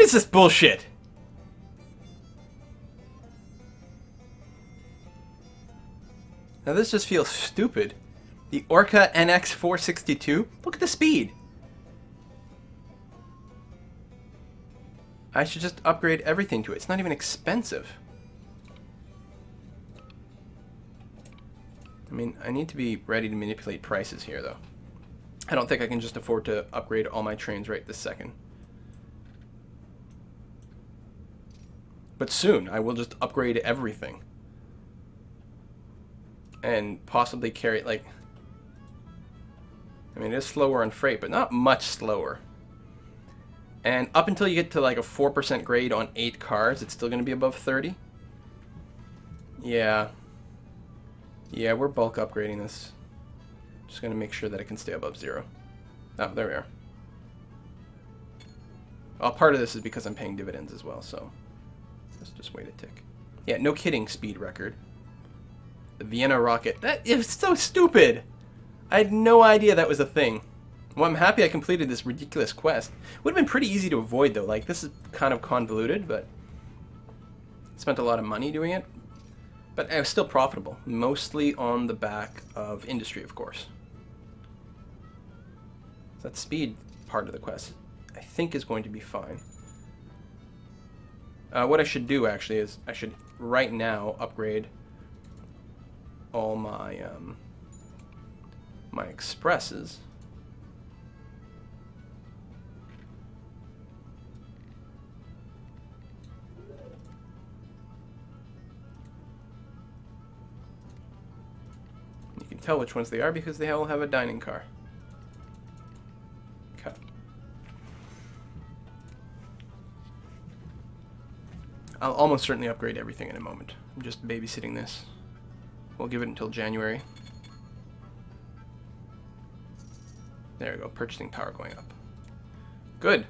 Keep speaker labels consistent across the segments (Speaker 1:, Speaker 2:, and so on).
Speaker 1: is this bullshit? Now this just feels stupid. The Orca NX 462? Look at the speed! I should just upgrade everything to it. It's not even expensive. I mean, I need to be ready to manipulate prices here, though. I don't think I can just afford to upgrade all my trains right this second. But soon, I will just upgrade everything. And possibly carry, like... I mean, it is slower on freight, but not much slower. And up until you get to like a 4% grade on 8 cars, it's still going to be above 30. Yeah. Yeah, we're bulk upgrading this. Just going to make sure that it can stay above 0. Oh, there we are. Well, part of this is because I'm paying dividends as well, so let's just wait a tick. Yeah, no kidding, speed record. The Vienna rocket. That is so stupid! I had no idea that was a thing. Well, I'm happy I completed this ridiculous quest. Would have been pretty easy to avoid, though. Like, this is kind of convoluted, but... spent a lot of money doing it. But it was still profitable. Mostly on the back of industry, of course. So that speed part of the quest, I think, is going to be fine. What I should do, actually, is I should, right now, upgrade all my, my expresses. You can tell which ones they are because they all have a dining car. Okay. I'll almost certainly upgrade everything in a moment. I'm just babysitting this. We'll give it until January. There we go, purchasing power going up. Good.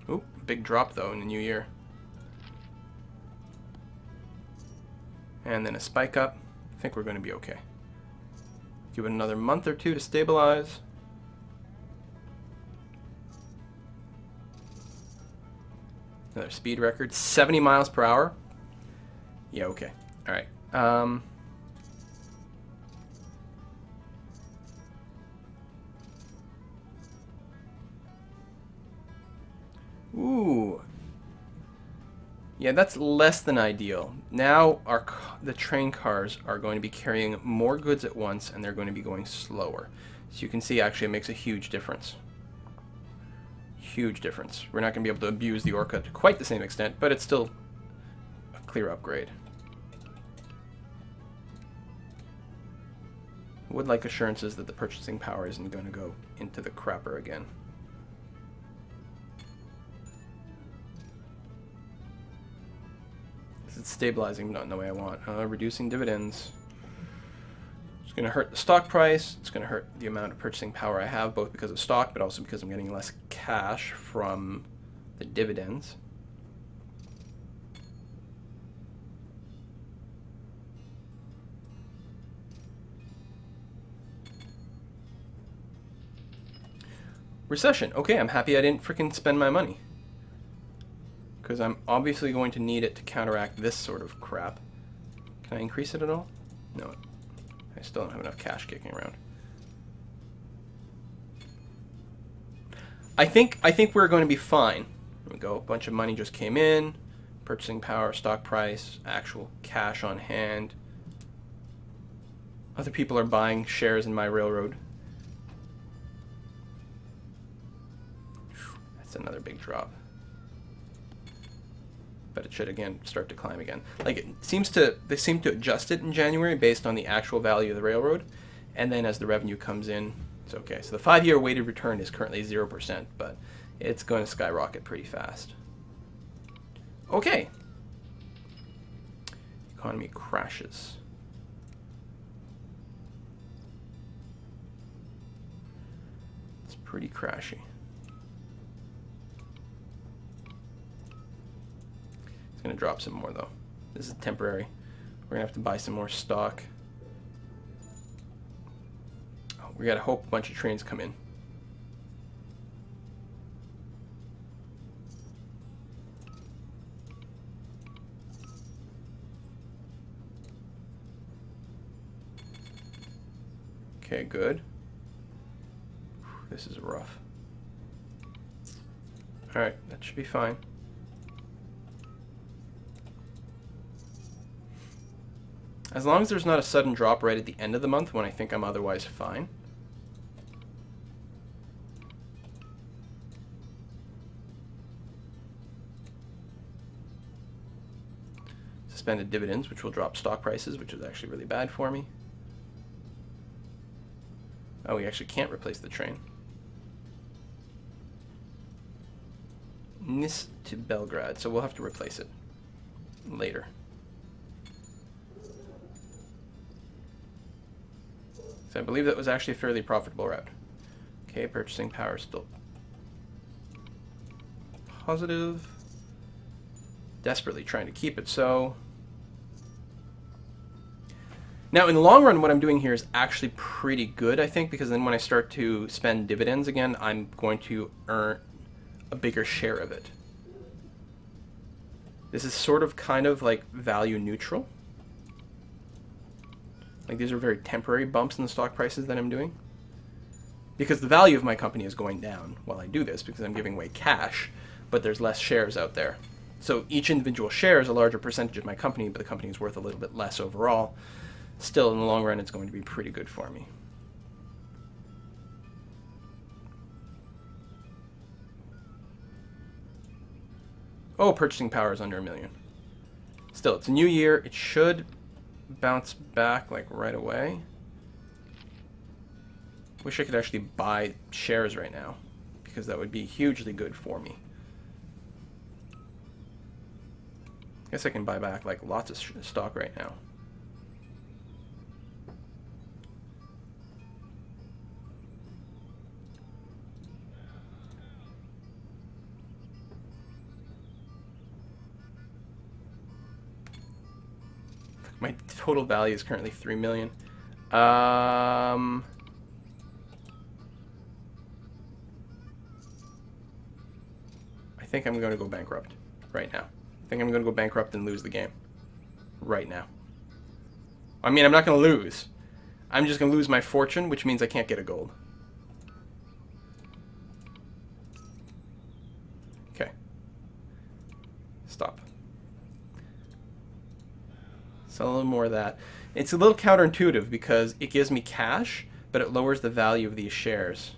Speaker 1: Oop, big drop though in the new year. And then a spike up. I think we're going to be okay. Give it another month or two to stabilize. Another speed record, 70 miles per hour. Yeah, okay. All right. Ooh. Yeah, that's less than ideal. Now the train cars are going to be carrying more goods at once, and they're going to be going slower. So you can see, actually, it makes a huge difference. Huge difference. We're not going to be able to abuse the Orca to quite the same extent, but it's still a clear upgrade. Would like assurances that the purchasing power isn't going to go into the crapper again. It's stabilizing, but not in the way I want. Reducing dividends. It's going to hurt the stock price. It's going to hurt the amount of purchasing power I have, both because of stock, but also because I'm getting less cash from the dividends. Recession. Okay, I'm happy I didn't freaking spend my money, because I'm obviously going to need it to counteract this sort of crap. Can I increase it at all? No. I still don't have enough cash kicking around. I think we're going to be fine. There we go. A bunch of money just came in. Purchasing power, stock price, actual cash on hand. Other people are buying shares in my railroad. That's another big drop. But it should again start to climb again. Like, they seem to adjust it in January based on the actual value of the railroad, and then as the revenue comes in, it's okay. So the 5-year weighted return is currently 0%, but it's going to skyrocket pretty fast. Okay. Economy crashes. It's pretty crashy. It's going to drop some more, though. This is temporary. We're going to have to buy some more stock. Oh, we got to hope a bunch of trains come in. Okay, good. This is rough. Alright, that should be fine. As long as there's not a sudden drop right at the end of the month when I think I'm otherwise fine. Suspended dividends, which will drop stock prices, which is actually really bad for me. Oh, we actually can't replace the train. Nis to Belgrade, so we'll have to replace it later. So I believe that was actually a fairly profitable route. Okay, purchasing power still positive. Desperately trying to keep it so. Now, in the long run, what I'm doing here is actually pretty good, I think, because then when I start to spend dividends again, I'm going to earn a bigger share of it. This is sort of kind of like value neutral. Like, these are very temporary bumps in the stock prices that I'm doing. Because the value of my company is going down while I do this, because I'm giving away cash, but there's less shares out there. So each individual share is a larger percentage of my company, but the company is worth a little bit less overall. Still, in the long run, it's going to be pretty good for me. Oh, purchasing power is under 1 million. Still, it's a new year. It should bounce back like right away. Wish I could actually buy shares right now, because that would be hugely good for me. Guess I can buy back like lots of stock right now. My total value is currently 3 million. I think I'm going to go bankrupt right now. I think I'm going to go bankrupt and lose the game right now. I mean, I'm not going to lose. I'm just going to lose my fortune, which means I can't get a gold. Okay. Stop. Sell a little more of that. It's a little counterintuitive because it gives me cash, but it lowers the value of these shares.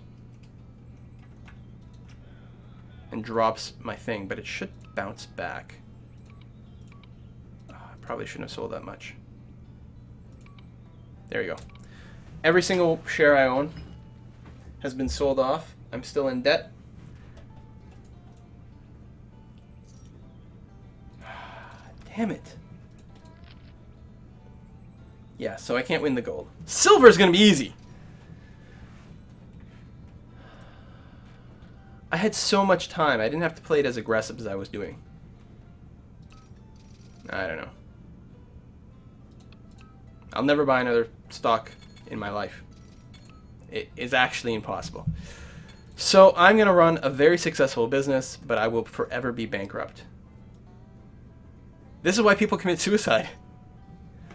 Speaker 1: And drops my thing, but it should bounce back. I probably shouldn't have sold that much. There you go. Every single share I own has been sold off. I'm still in debt. Damn it. Yeah, so I can't win the gold. Silver is going to be easy. I had so much time. I didn't have to play it as aggressive as I was doing. I don't know. I'll never buy another stock in my life. It is actually impossible. So I'm going to run a very successful business, but I will forever be bankrupt. This is why people commit suicide.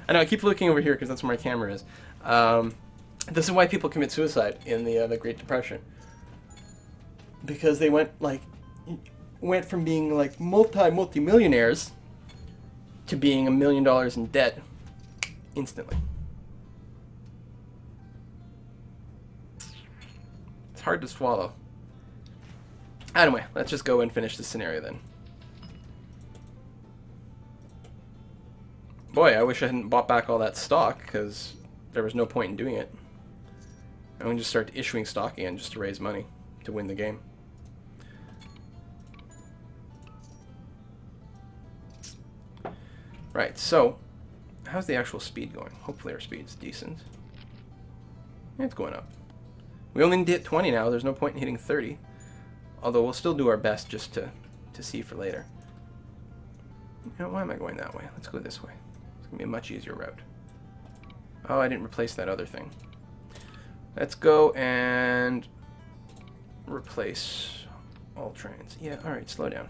Speaker 1: I know, I keep looking over here because that's where my camera is. This is why people commit suicide in the Great Depression. Because they went from being like multi-millionaires to being $1 million in debt instantly. It's hard to swallow. Anyway, let's just go and finish this scenario then. Boy, I wish I hadn't bought back all that stock, because there was no point in doing it. I'm going to just start issuing stock again just to raise money to win the game. Right, so how's the actual speed going? Hopefully our speed's decent. Yeah, it's going up. We only need to hit 20 now. There's no point in hitting 30. Although we'll still do our best just to see for later. You know, why am I going that way? Let's go this way. It's going to be a much easier route. Oh, I didn't replace that other thing. Let's go and replace all trains. Yeah, alright, slow down.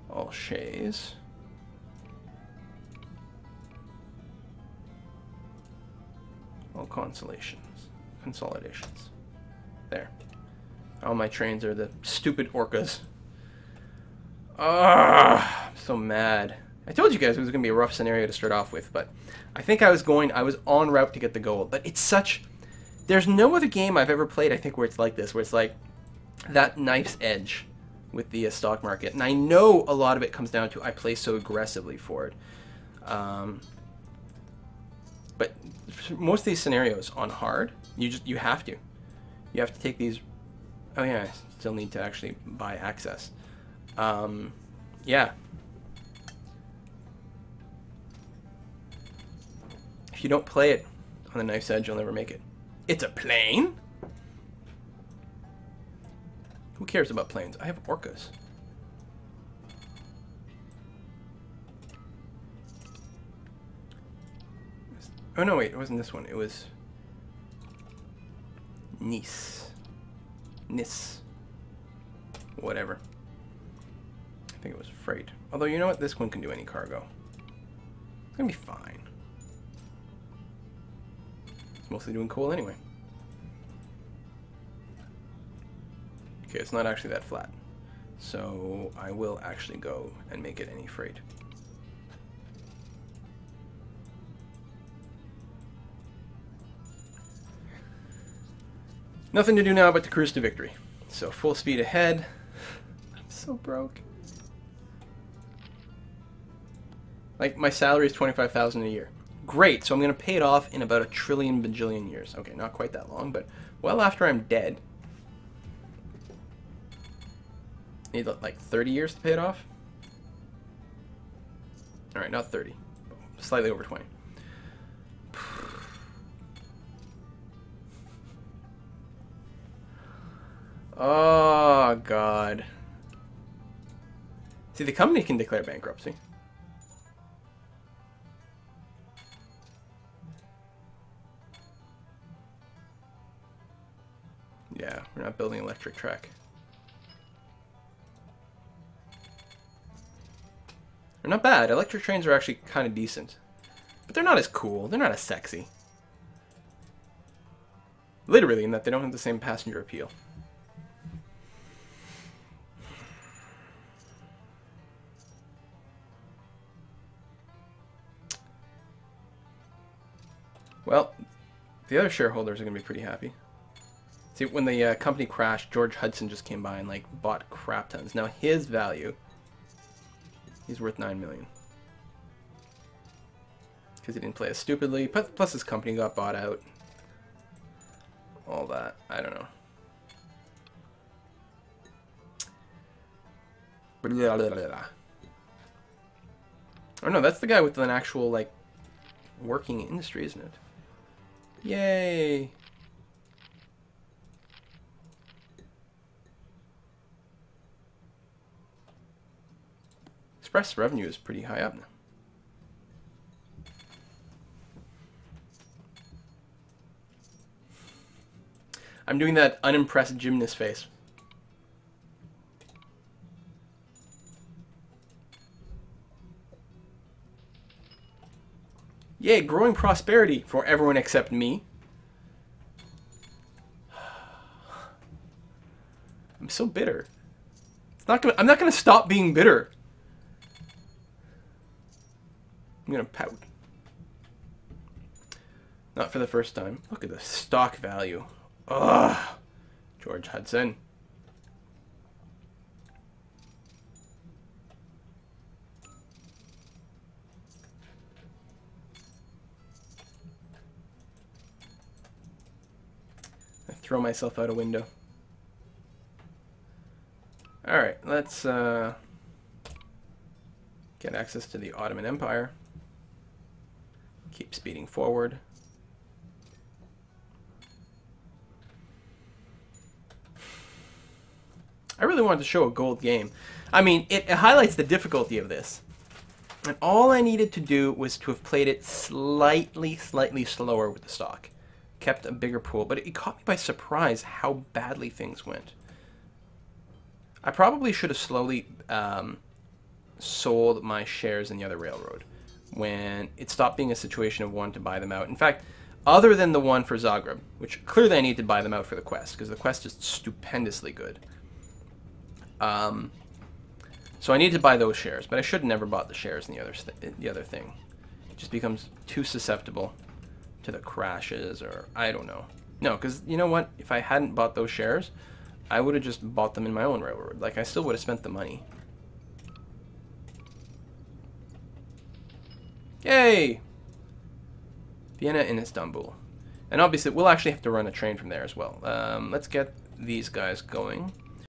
Speaker 1: All shays. All consolidations. There. All my trains are the stupid orcas. Ah, I'm so mad. I told you guys it was going to be a rough scenario to start off with, but I think I was en route to get the gold. But it's such... There's no other game I've ever played, I think, where it's like this, where it's like that knife's edge with the stock market. And I know a lot of it comes down to I play so aggressively for it. But for most of these scenarios on hard, you have to. You have to take these... Oh yeah, I still need to actually buy access. Yeah. If you don't play it on the knife's edge, you'll never make it. It's a plane? Who cares about planes? I have orcas. Oh no, wait, it wasn't this one. It was Nice. Whatever. I think it was freight. Although, you know what? This one can do any cargo. It's gonna be fine. It's mostly doing coal anyway. Okay, it's not actually that flat. So I will actually go and make it any freight. Nothing to do now but to cruise to victory. So full speed ahead. I'm so broke. Like, my salary is $25,000 a year. Great, so I'm going to pay it off in about a trillion bajillion years. Okay, not quite that long, but well after I'm dead. Need like 30 years to pay it off? Alright, not 30. Slightly over 20. Oh, God. See, the company can declare bankruptcy. Yeah, we're not building an electric track. They're not bad. Electric trains are actually kind of decent. But they're not as cool. They're not as sexy. Literally, in that they don't have the same passenger appeal. Well, the other shareholders are going to be pretty happy. See, when the company crashed, George Hudson just came by and like bought crap tons. Now his value, he's worth $9 million. Because he didn't play as stupidly. Plus his company got bought out. All that. I don't know. Blah, blah, blah, blah. Oh no, that's the guy with an actual, like, working industry, isn't it? Yay! Express revenue is pretty high up now. I'm doing that unimpressed gymnast face. Yay, growing prosperity for everyone except me. I'm so bitter. I'm not gonna stop being bitter. I'm gonna pout. Not for the first time. Look at the stock value. Ugh. George Hudson. I throw myself out a window. Alright, let's get access to the Ottoman Empire. Keep speeding forward. I really wanted to show a gold game. I mean, it highlights the difficulty of this. And all I needed to do was to have played it slightly slower with the stock. Kept a bigger pool, but it caught me by surprise how badly things went. I probably should have slowly sold my shares in the other railroad when it stopped being a situation of wanting to buy them out. In fact, other than the one for Zagreb, which clearly I need to buy them out for the quest, because the quest is stupendously good. So I need to buy those shares, but I should have never bought the shares in the other thing. It just becomes too susceptible to the crashes, or I don't know. No, because you know what? If I hadn't bought those shares, I would have just bought them in my own railroad. Like, I still would have spent the money. Yay! Vienna and Istanbul. And obviously, we'll actually have to run a train from there as well. Let's get these guys going.